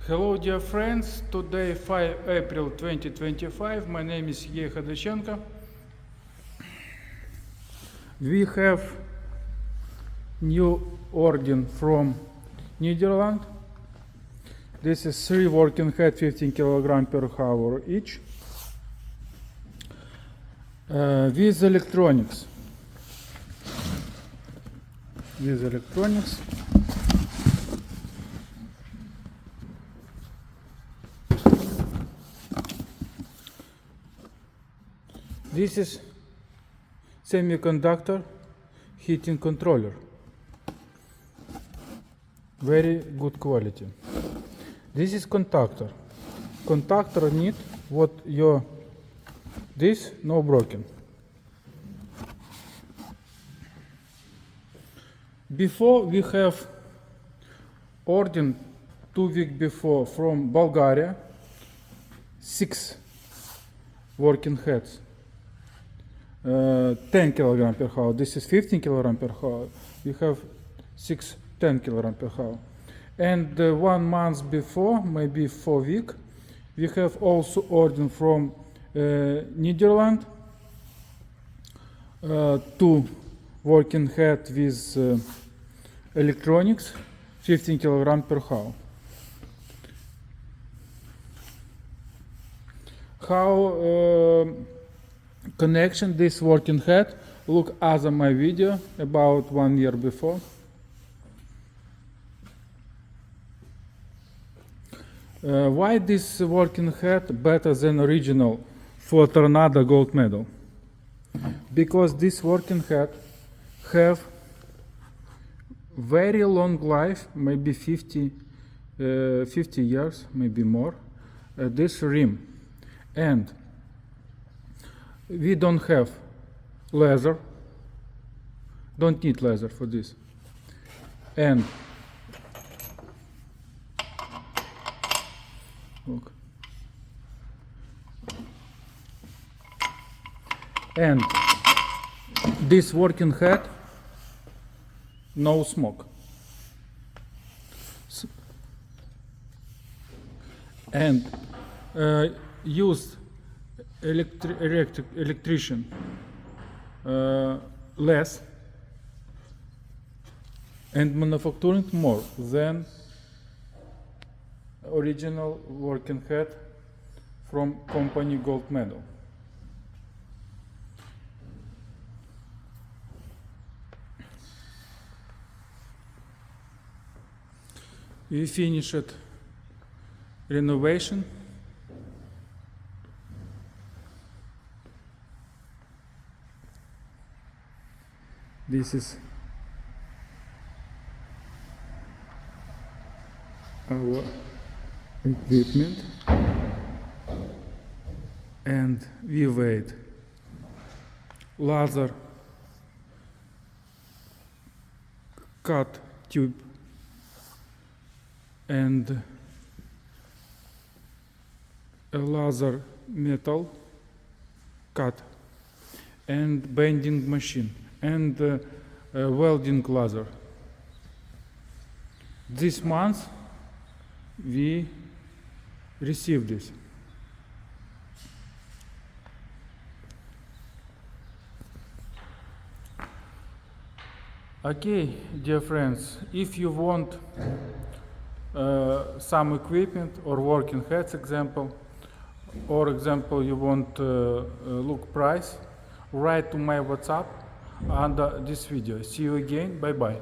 Hello dear friends, today 5 April 2025, my name is Ye Khadachenko. We have new order from Netherlands. This is 3 working head 15 kg per hour each with electronics. This is semiconductor heating controller. Very good quality. This is contactor. Contactor need what your this no broken. Before we have ordered 2 weeks before from Bulgaria 6 working heads. 10 kg per hour. This is 15 kg per hour. We have 6 10 kg per hour. And 1 month before, maybe 4 weeks, we have also ordered from Netherlands 2 working head with electronics 15 kg per hour. How connection this working head look as my video about 1 year before. Why this working head better than original for Tornado gold medal? Because this working head have very long life, maybe 50 years, maybe more, this rim. And we don't have laser, don't need laser for this. And look. And this working head, no smoke. And use electrician less and manufacturing more than original working head from company gold medal. We finished renovation. This is our equipment, and we wait laser cut tube and a laser metal cut and bending machine and welding laser. This month we received this. Okay, dear friends, if you want some equipment or working heads example, or example you want look price, write to my WhatsApp under this video. See you again. Bye bye.